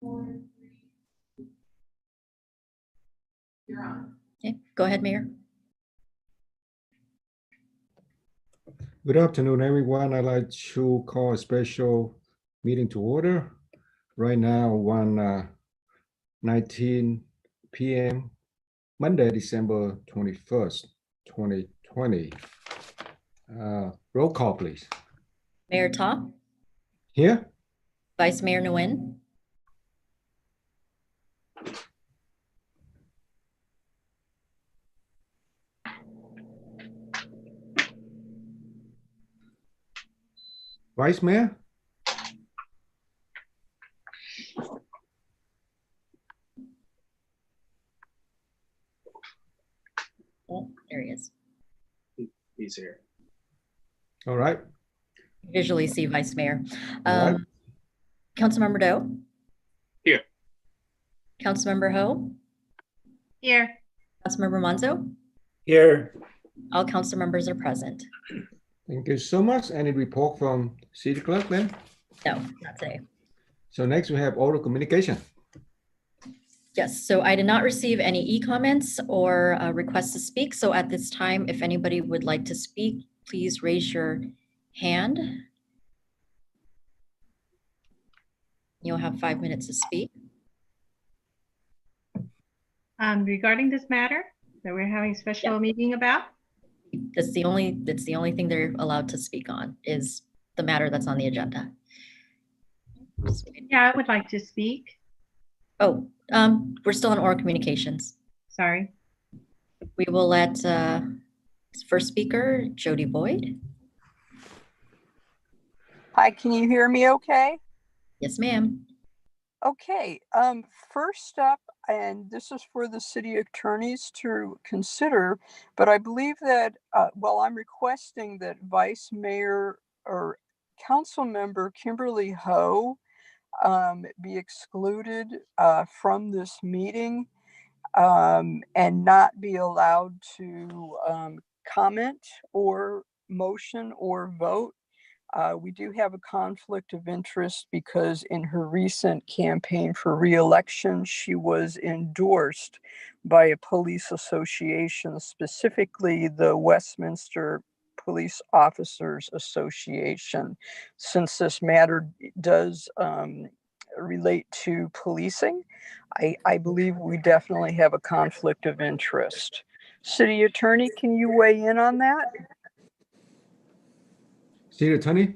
You're on. Okay, go ahead, Mayor. Good afternoon, everyone. I'd like to call a special meeting to order. Right now, 1:19 p.m., Monday, December 21st, 2020. Roll call, please. Mayor Ta, Here? Vice Mayor Nguyen, Vice Mayor? oh, there he is. He's here. All right. Visually see Vice Mayor. All right. Councilmember Doe? Here. Councilmember Ho? Here. Councilmember Monzo? Here. All council members are present. Thank you so much. Any report from City Clerk then? No, not today. So next we have oral communication. Yes, so I did not receive any e-comments or requests to speak. So at this time, if anybody would like to speak, please raise your hand. You'll have 5 minutes to speak. Regarding this matter that we're having a special meeting about, That's the only thing they're allowed to speak on is the matter that's on the agenda. yeah, I would like to speak. Oh, we're still in oral communications. Sorry. We will let first speaker, Jody Boyd. Hi, can you hear me okay? Yes, ma'am. Okay, first up, and this is for the city attorneys to consider, but I believe that, I'm requesting that Vice Mayor or Council Member Kimberly Ho be excluded from this meeting and not be allowed to comment or motion or vote. We do have a conflict of interest because in her recent campaign for re-election, she was endorsed by a police association, specifically the Westminster Police Officers Association. Since this matter does relate to policing, I believe we definitely have a conflict of interest. City Attorney, can you weigh in on that? City Attorney?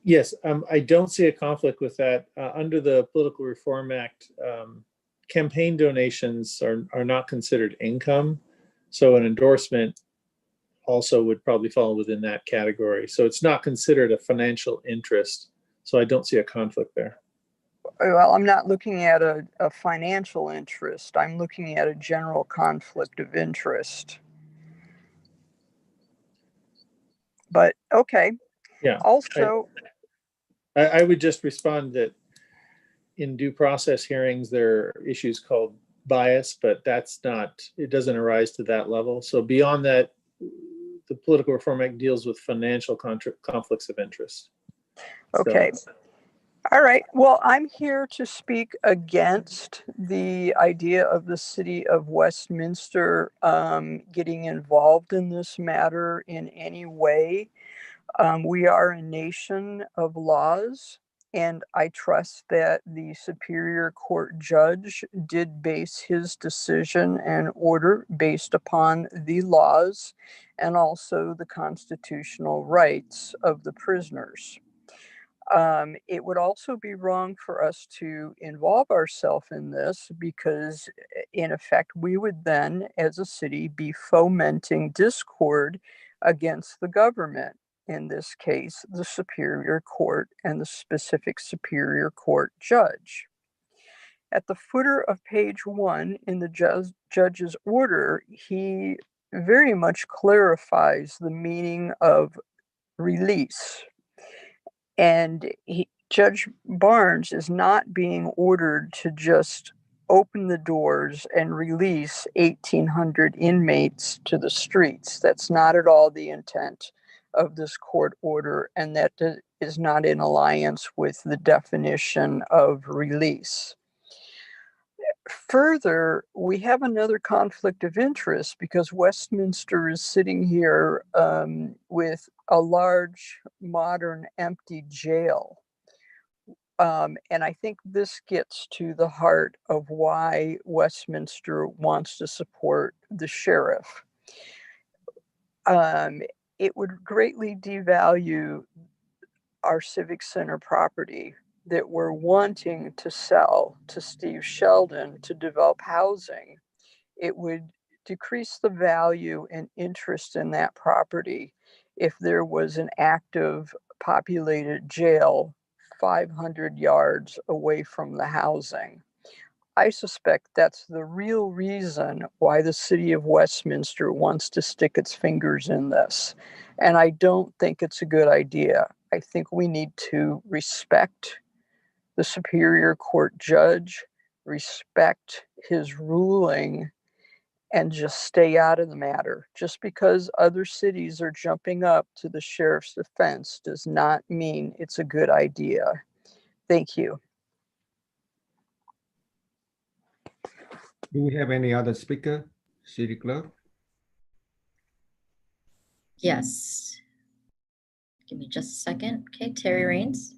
Yes, I don't see a conflict with that. Under the Political Reform Act, campaign donations are not considered income. So an endorsement also would probably fall within that category. So it's not considered a financial interest. So I don't see a conflict there. Well, I'm not looking at a financial interest. I'm looking at a general conflict of interest. But okay. Yeah. Also, I would just respond that in due process hearings, there are issues called bias, but it doesn't arise to that level. So beyond that, the Political Reform Act deals with financial conflicts of interest. okay. So, All right. Well, I'm here to speak against the idea of the city of Westminster getting involved in this matter in any way. We are a nation of laws, and I trust that the Superior Court judge did base his decision and order based upon the laws and also the constitutional rights of the prisoners. It would also be wrong for us to involve ourselves in this because, in effect, we would then, as a city, be fomenting discord against the government. In this case, the Superior Court and the specific Superior Court judge. At the footer of page 1 in the judge's order, he very much clarifies the meaning of release. And Judge Barnes is not being ordered to just open the doors and release 1,800 inmates to the streets. That's not at all the intent of this court order, and that is not in alliance with the definition of release. Further, we have another conflict of interest because Westminster is sitting here with a large, modern, empty jail. And I think this gets to the heart of why Westminster wants to support the sheriff. It would greatly devalue our Civic Center property that we're wanting to sell to Steve Sheldon to develop housing. It would decrease the value and interest in that property if there was an active populated jail 500 yards away from the housing. I suspect that's the real reason why the city of Westminster wants to stick its fingers in this. And I don't think it's a good idea. I think we need to respect the Superior Court judge, respect his ruling, and just stay out of the matter. Just because other cities are jumping up to the sheriff's defense does not mean it's a good idea. Thank you. Do we have any other speaker, City Clerk? Yes. Give me just a second. Okay, Terry Rains.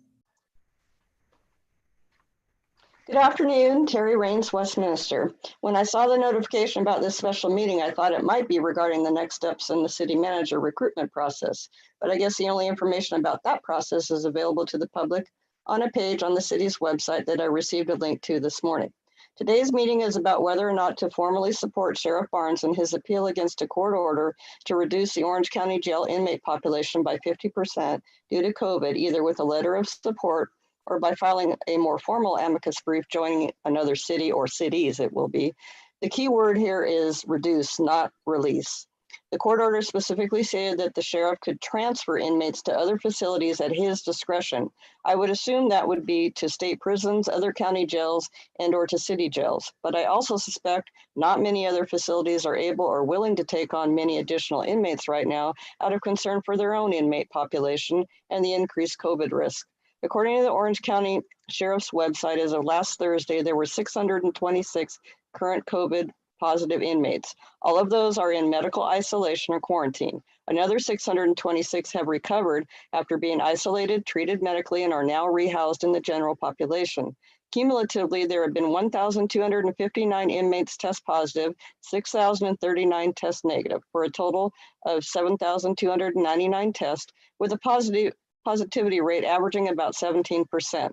Good afternoon, Terry Rains, Westminster. When I saw the notification about this special meeting, I thought it might be regarding the next steps in the city manager recruitment process. But I guess the only information about that process is available to the public on a page on the city's website that I received a link to this morning. Today's meeting is about whether or not to formally support Sheriff Barnes in his appeal against a court order to reduce the Orange County Jail inmate population by 50% due to COVID, either with a letter of support or by filing a more formal amicus brief joining another city or cities it will be. The key word here is reduce, not release. The court order specifically stated that the sheriff could transfer inmates to other facilities at his discretion. I would assume that would be to state prisons, other county jails, and or to city jails. But I also suspect not many other facilities are able or willing to take on many additional inmates right now out of concern for their own inmate population and the increased COVID risk. According to the Orange County Sheriff's website, as of last Thursday, there were 626 current COVID positive inmates. All of those are in medical isolation or quarantine. Another 626 have recovered after being isolated, treated medically, and are now rehoused in the general population. Cumulatively, there have been 1,259 inmates test positive, 6,039 test negative, for a total of 7,299 tests, with a positivity rate averaging about 17%.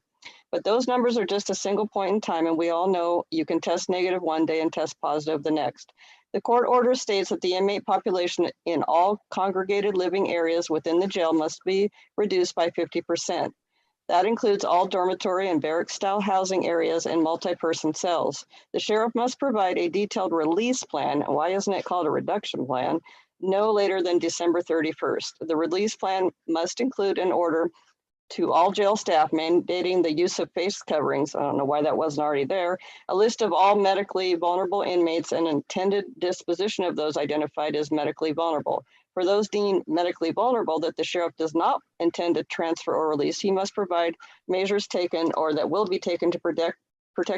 But those numbers are just a single point in time, and we all know you can test negative one day and test positive the next. The court order states that the inmate population in all congregated living areas within the jail must be reduced by 50%. That includes all dormitory and barrack-style housing areas and multi-person cells. The sheriff must provide a detailed release plan. Why isn't it called a reduction plan? No later than December 31st. The release plan must include an order to all jail staff mandating the use of face coverings. I don't know why that wasn't already there. A list of all medically vulnerable inmates and intended disposition of those identified as medically vulnerable. For those deemed medically vulnerable that the sheriff does not intend to transfer or release, he must provide measures taken or that will be taken to protect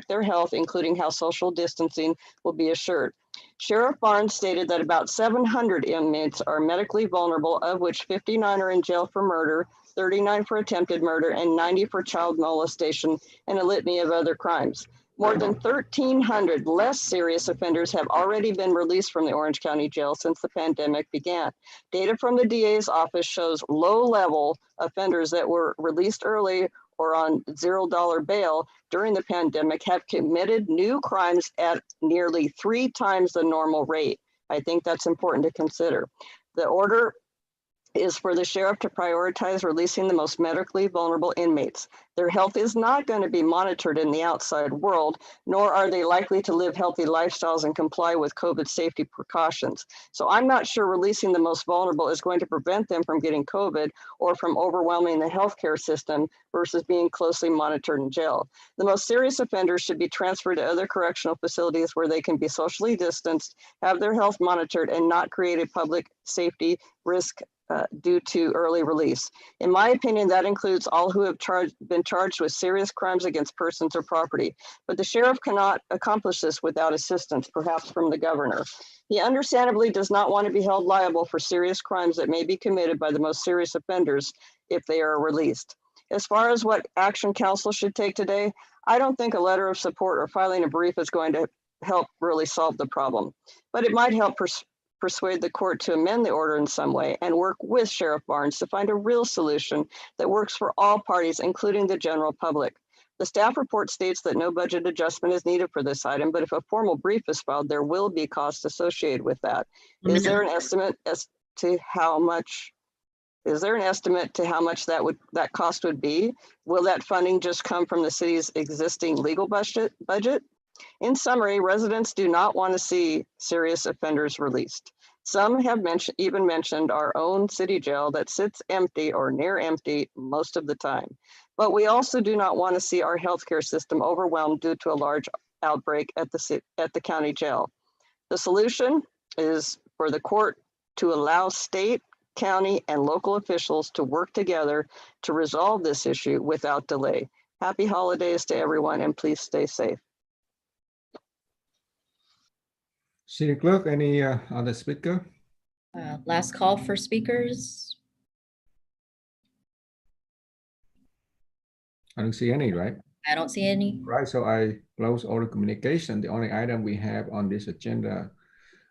their health, including how social distancing will be assured. Sheriff Barnes stated that about 700 inmates are medically vulnerable, of which 59 are in jail for murder, 39 for attempted murder, and 90 for child molestation and a litany of other crimes. More than 1,300 less serious offenders have already been released from the Orange County Jail since the pandemic began. Data from the DA's office shows low-level offenders that were released early or on $0 bail during the pandemic have committed new crimes at nearly 3 times the normal rate. I think that's important to consider. The order is for the sheriff to prioritize releasing the most medically vulnerable inmates. Their health is not going to be monitored in the outside world, nor are they likely to live healthy lifestyles and comply with COVID safety precautions. So I'm not sure releasing the most vulnerable is going to prevent them from getting COVID or from overwhelming the healthcare system versus being closely monitored in jail. The most serious offenders should be transferred to other correctional facilities where they can be socially distanced, have their health monitored, and not create a public safety risk due to early release. In my opinion, that includes all who have been charged with serious crimes against persons or property. But the sheriff cannot accomplish this without assistance, perhaps from the governor. He understandably does not want to be held liable for serious crimes that may be committed by the most serious offenders if they are released. As far as what action council should take today, I don't think a letter of support or filing a brief is going to help really solve the problem, but it might help persuade the court to amend the order in some way and work with Sheriff Barnes to find a real solution that works for all parties, including the general public. The staff report states that no budget adjustment is needed for this item, but if a formal brief is filed, there will be costs associated with that. Is there an estimate as to how much? Is there an estimate to how much that cost would be? Will that funding just come from the city's existing legal budget? In summary, residents do not want to see serious offenders released. Some have even mentioned our own city jail that sits empty or near empty most of the time. But we also do not want to see our healthcare system overwhelmed due to a large outbreak at the county jail. The solution is for the court to allow state, county, and local officials to work together to resolve this issue without delay. Happy holidays to everyone, and please stay safe. City Clerk, any other speaker? Last call for speakers. I don't see any, right? I don't see any. Right, so I close all the communication. The only item we have on this agenda,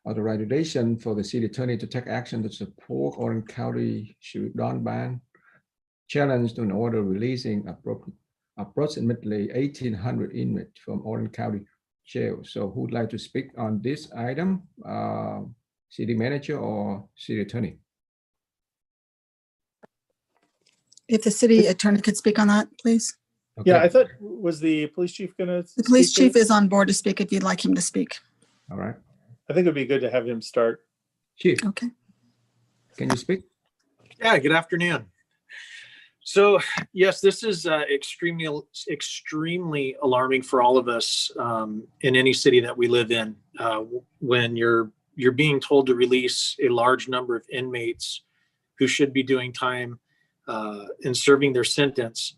authorization for the city attorney to take action to support Orange County Sheridan ban challenge to an order releasing approximately 1,800 inmates from Orange County Jail. So who'd like to speak on this item? City manager or city attorney? If the city attorney could speak on that, please. Okay. Yeah, I thought, was the police chief gonna? The police speak chief to it? is on board to speak if you'd like him to speak. All right. I think it'd be good to have him start. Chief, Okay. can you speak? Yeah, good afternoon. So yes, this is extremely alarming for all of us in any city that we live in. When you're being told to release a large number of inmates who should be doing time and serving their sentence,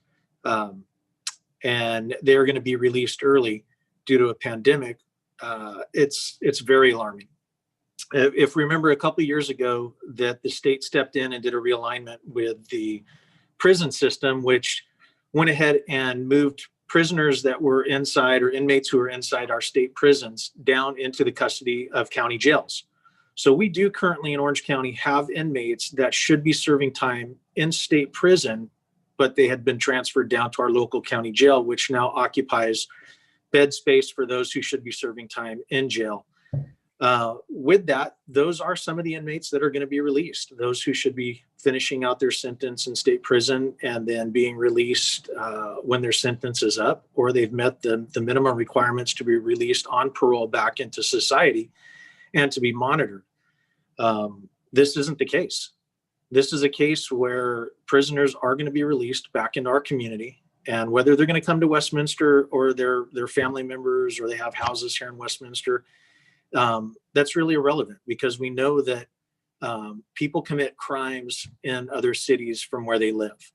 and they're going to be released early due to a pandemic, it's very alarming. If we remember a couple of years ago that the state stepped in and did a realignment with the prison system, which went ahead and moved prisoners that were inside or inmates who were inside our state prisons down into the custody of county jails. So we do currently in Orange County have inmates that should be serving time in state prison, but they had been transferred down to our local county jail, which now occupies bed space for those who should be serving time in jail. With that, those are some of the inmates that are going to be released, those who should be finishing out their sentence in state prison and then being released when their sentence is up, or they've met the minimum requirements to be released on parole back into society and to be monitored. This isn't the case. This is a case where prisoners are going to be released back into our community, and whether they're going to come to Westminster or their family members or they have houses here in Westminster, that's really irrelevant, because we know that people commit crimes in other cities from where they live.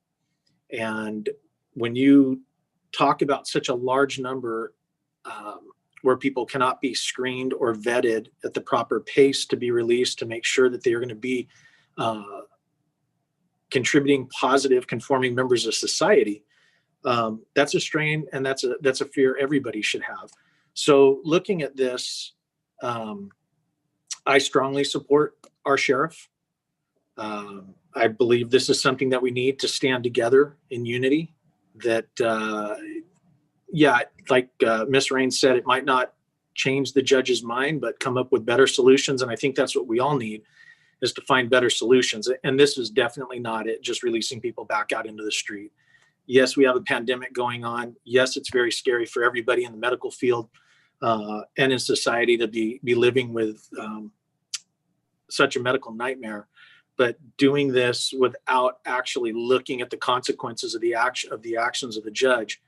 And when you talk about such a large number where people cannot be screened or vetted at the proper pace to be released to make sure that they are going to be contributing positive conforming members of society, that's a strain, and that's a fear everybody should have. So looking at this, I strongly support our sheriff. I believe this is something that we need to stand together in unity. That, like Ms. Raines said, it might not change the judge's mind, but come up with better solutions. And I think that's what we all need, is to find better solutions. And this is definitely not it, just releasing people back out into the street. Yes, we have a pandemic going on. Yes, it's very scary for everybody in the medical field and in society to be living with such a medical nightmare. But doing this without actually looking at the consequences of the actions of the judge,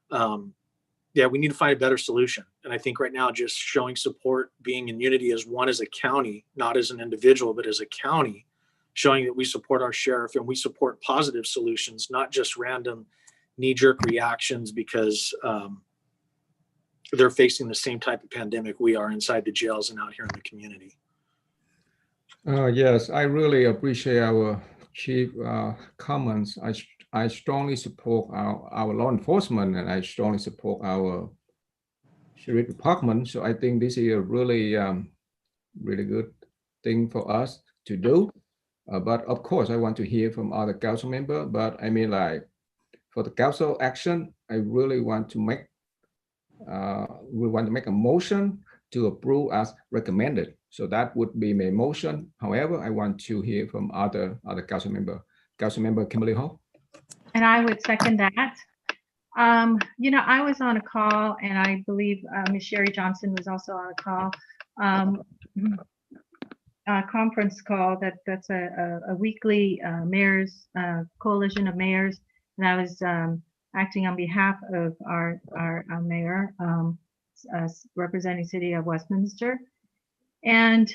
we need to find a better solution. And I think right now, just showing support, being in unity as one, as a county, not as an individual, but as a county, showing that we support our sheriff and we support positive solutions, not just random knee-jerk reactions because they're facing the same type of pandemic we are inside the jails and out here in the community. Yes, I really appreciate our chief comments. I strongly support our law enforcement, and I strongly support our sheriff department. So I think this is a really, really good thing for us to do. But of course, I want to hear from other council members. But I mean, like for the council action, I really want to make a motion to approve as recommended. So that would be my motion. However, I want to hear from other council member. Council member Kimberly Hall. And I would second that. You know, I was on a call, and I believe Ms. Sherry Johnson was also on a call, a conference call that's a weekly mayor's coalition of mayors, and I was acting on behalf of our mayor, representing City of Westminster, and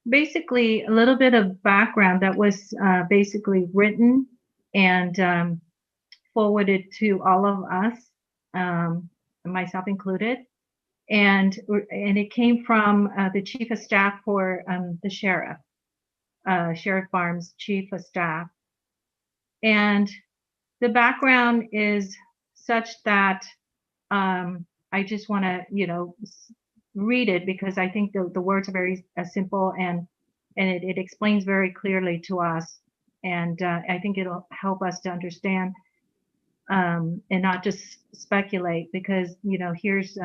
basically a little bit of background that was basically written and forwarded to all of us, myself included, and it came from the chief of staff for the sheriff, Sheriff Barnes, chief of staff, and the background is such that I just want to, you know, read it because I think the words are very simple and it explains very clearly to us, and I think it'll help us to understand and not just speculate, because you know, here's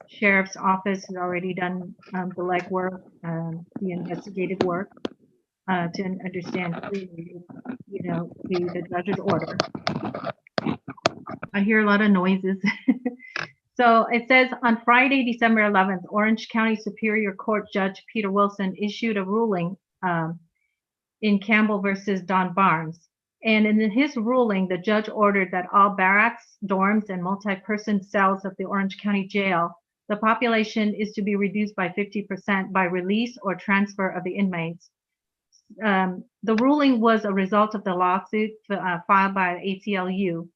sheriff's office has already done the legwork, the investigative work to understand clearly, you know, the judge's order. I hear a lot of noises. So it says on Friday, December 11th, Orange County Superior Court Judge Peter Wilson issued a ruling in Campbell versus Don Barnes. And in his ruling, the judge ordered that all barracks, dorms, and multi-person cells of the Orange County Jail, the population is to be reduced by 50% by release or transfer of the inmates. The ruling was a result of the lawsuit filed by ACLU.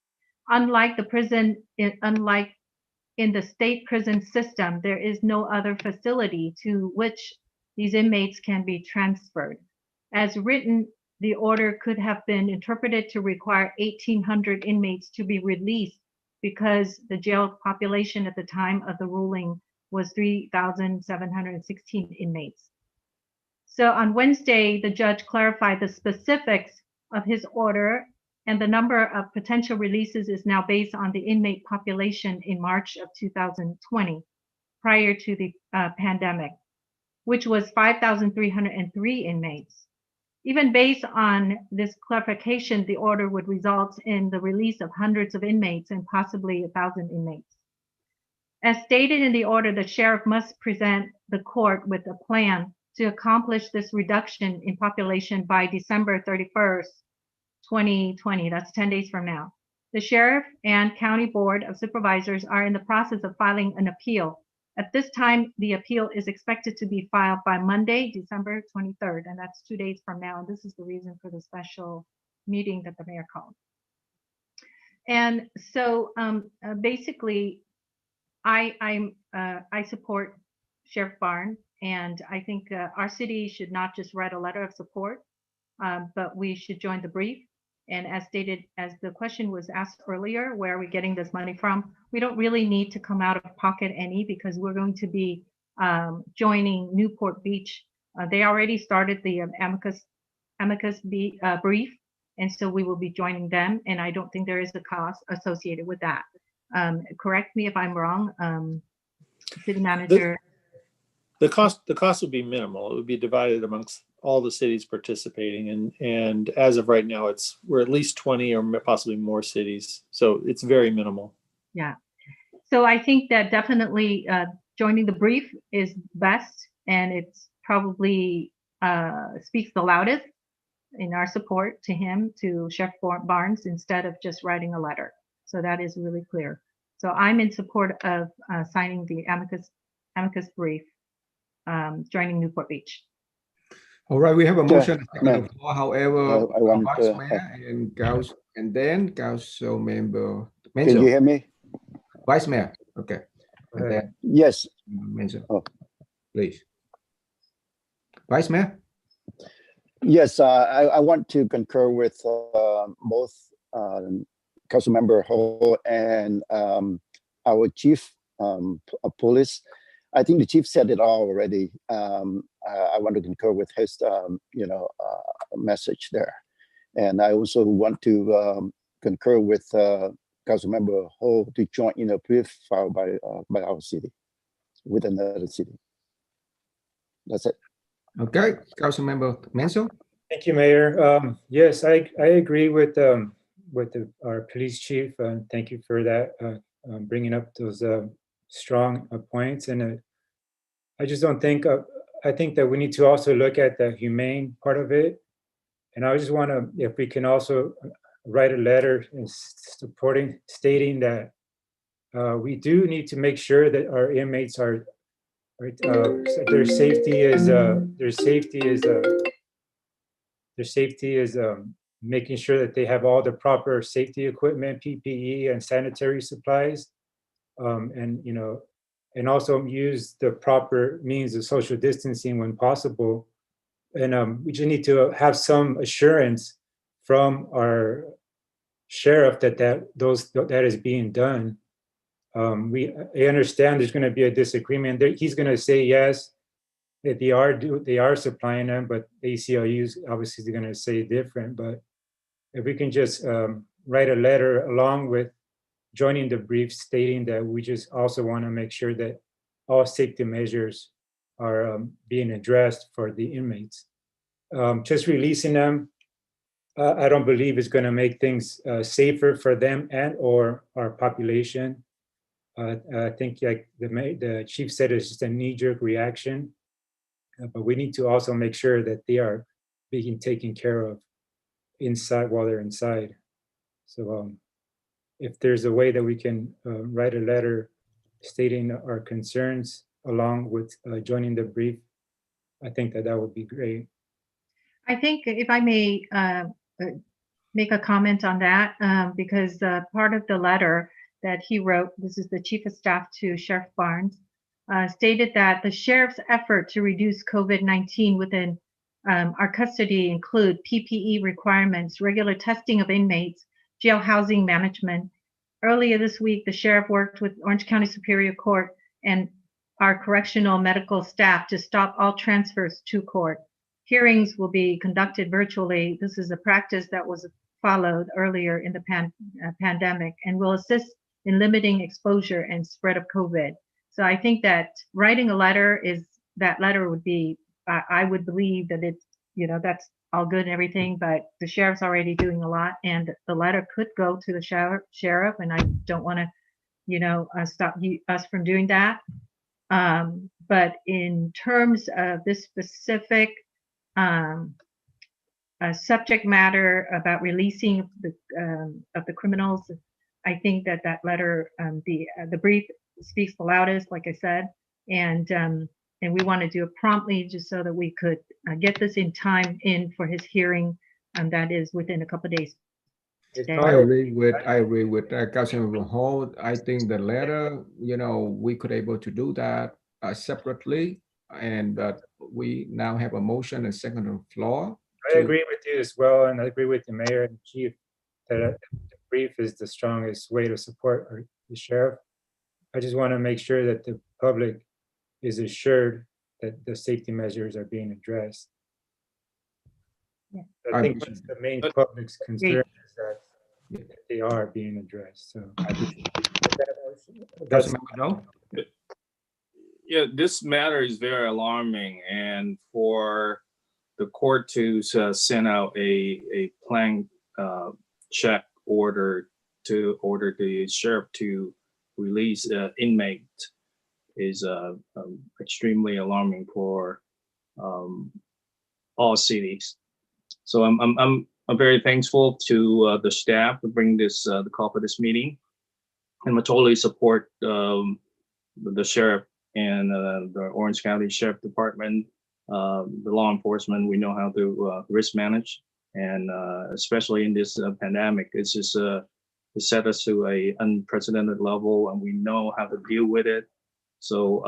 Unlike in the state prison system, there is no other facility to which these inmates can be transferred. As written, the order could have been interpreted to require 1,800 inmates to be released because the jail population at the time of the ruling was 3,716 inmates. So on Wednesday, the judge clarified the specifics of his order, and the number of potential releases is now based on the inmate population in March of 2020, prior to the pandemic, which was 5,303 inmates. Even based on this clarification, the order would result in the release of hundreds of inmates and possibly 1,000 inmates. As stated in the order, the sheriff must present the court with a plan to accomplish this reduction in population by December 31st, 2020. That's 10 days from now. The sheriff and county board of supervisors are in the process of filing an appeal. At this time, the appeal is expected to be filed by Monday, December 23rd, and that's 2 days from now. And this is the reason for the special meeting that the mayor called. And so basically, I support Sheriff Barnes, and I think our city should not just write a letter of support, but we should join the brief. And as stated, as the question was asked earlier, where are we getting this money from? We don't really need to come out of pocket any, because we're going to be joining Newport Beach. They already started the amicus brief, and so we will be joining them. And I don't think there is a cost associated with that. Correct me if I'm wrong, city manager. The cost would be minimal. It would be divided amongst all the cities participating, and as of right now, we're at least 20 or possibly more cities, so it's very minimal. Yeah, so I think that definitely joining the brief is best, and it's probably speaks the loudest in our support to him, to Sheriff Barnes, instead of just writing a letter. So that is really clear. So I'm in support of signing the amicus brief, joining Newport Beach. All right, we have a motion. and second ma'am. on the floor. However, I want Vice to, Mayor and then Council Member can you Menzel. hear me? Vice Mayor, okay. And then Yes, Menzel, Oh. please. Vice Mayor? yes, I want to concur with both Councilmember Ho and our chief of police. I think the chief said it all already. I want to concur with his, message there. And I also want to concur with Councilmember Ho to join in a brief filed by our city with another city. That's it. Okay, Councilmember Menzel? Thank you, Mayor. Yes, I agree with our police chief, and thank you for that, bringing up those strong points. And I just don't think, I think that we need to also look at the humane part of it. And I just want to, if we can also write a letter stating that we do need to make sure that our inmates are, their safety is making sure that they have all the proper safety equipment, PPE, and sanitary supplies, and also use the proper means of social distancing when possible. And we just need to have some assurance from our sheriff that is being done. I understand there's going to be a disagreement. He's going to say yes, that they are supplying them, but the ACLU obviously is going to say different. But if we can just write a letter along with joining the brief stating that we just also want to make sure that all safety measures are being addressed for the inmates. Just releasing them, I don't believe is going to make things safer for them and or our population. I think, like the chief said, it's just a knee-jerk reaction. But we need to also make sure that they are being taken care of inside while they're inside. So if there's a way that we can write a letter stating our concerns along with joining the brief, I think that would be great. I think if I may make a comment on that, because part of the letter that he wrote, this is the Chief of Staff to Sheriff Barnes, stated that the sheriff's effort to reduce COVID-19 within our custody include PPE requirements, regular testing of inmates, jail housing management. Earlier this week, the sheriff worked with Orange County Superior Court and our correctional medical staff to stop all transfers to court. Hearings will be conducted virtually. This is a practice that was followed earlier in the pandemic and will assist in limiting exposure and spread of COVID. So I think that writing a letter would be, I would believe that it's, that's all good and everything, but the sheriff's already doing a lot, and the letter could go to the sheriff, and I don't want to, stop us from doing that. But in terms of this specific subject matter about releasing of the criminals, I think that letter, the brief speaks the loudest, like I said, and we want to do it promptly just so that we could get this in time for his hearing, that is within a couple of days. Today. I agree with Councilmember Ho. I think the letter, we could able to do that separately, and we now have a motion and second on the floor. I agree with you as well, and I agree with the mayor and chief that the brief is the strongest way to support the sheriff. I just want to make sure that the public is assured that the safety measures are being addressed. Yeah. I think that's the main public's concern, is that they are being addressed. So that's yeah, this matter is very alarming, and for the court to send out a blank check order to order the sheriff to release inmate is extremely alarming for all cities. So I'm very thankful to the staff to bring this the call for this meeting, and I totally support the sheriff and the Orange County Sheriff Department the law enforcement, we know how to risk manage, and especially in this pandemic, it's just it set us to a unprecedented level, and we know how to deal with it. So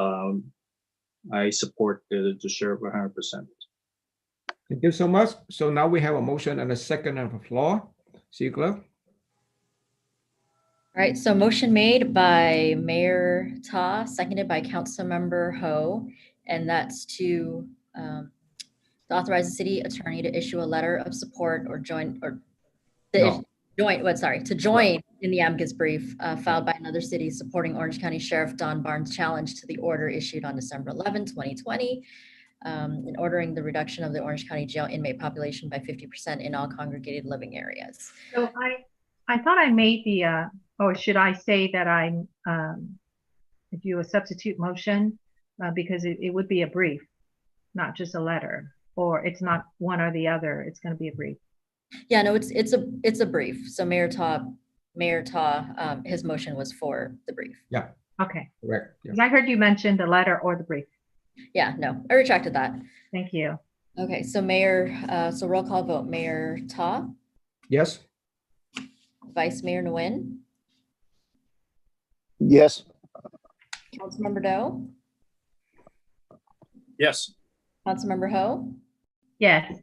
I support the sheriff 100%. Thank you so much. So now we have a motion and a second on the floor. City Clerk? All right, so motion made by Mayor Ta, seconded by Councilmember Ho, and that's to authorize the city attorney to issue a letter of support or join in the amicus brief filed by another city supporting Orange County Sheriff Don Barnes' challenge to the order issued on December 11, 2020, in ordering the reduction of the Orange County jail inmate population by 50% in all congregated living areas. So I thought I made the, or should I say that I'm, do a substitute motion because it would be a brief, not just a letter, or it's not one or the other. It's going to be a brief. Yeah, no, it's a brief. So Mayor Ta, his motion was for the brief. Yeah. Okay. Correct. Yeah. 'Cause I heard you mention the letter or the brief. Yeah, no, I retracted that. Thank you. Okay, so Mayor, so roll call vote. Mayor Ta, Yes. Vice Mayor Nguyen, Yes. Councilmember Do, Yes. Councilmember Ho, Yes.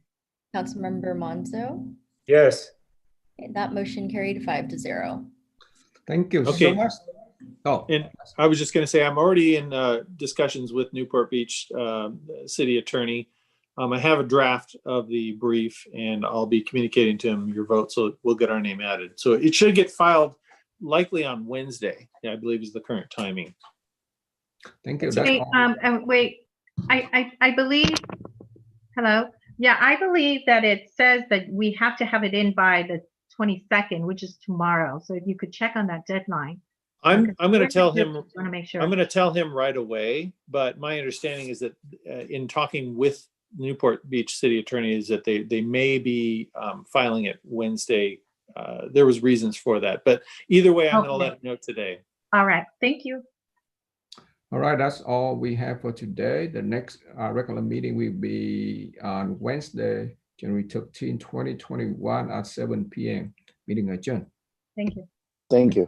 Councilmember Monzo. Yes. Okay, that motion carried 5-0. Thank you Okay. so much. Oh, And I was just going to say, I'm already in discussions with Newport Beach city attorney. I have a draft of the brief, and I'll be communicating to him your vote, so we'll get our name added. So it should get filed likely on Wednesday, I believe is the current timing. thank you. Wait, wait, I believe, hello? Yeah, I believe that it says that we have to have it in by the 22nd, which is tomorrow. So if you could check on that deadline. I'm going to tell him, Want to make sure. I'm going to tell him right away, but my understanding is that in talking with Newport Beach city attorney is that they may be filing it Wednesday. There was reasons for that, but either way, I'm going to let him know today. All right, thank you. All right, that's all we have for today. The next regular meeting will be on Wednesday, January 13, 2021 at 7 p.m. Meeting adjourned. Thank you. Thank you.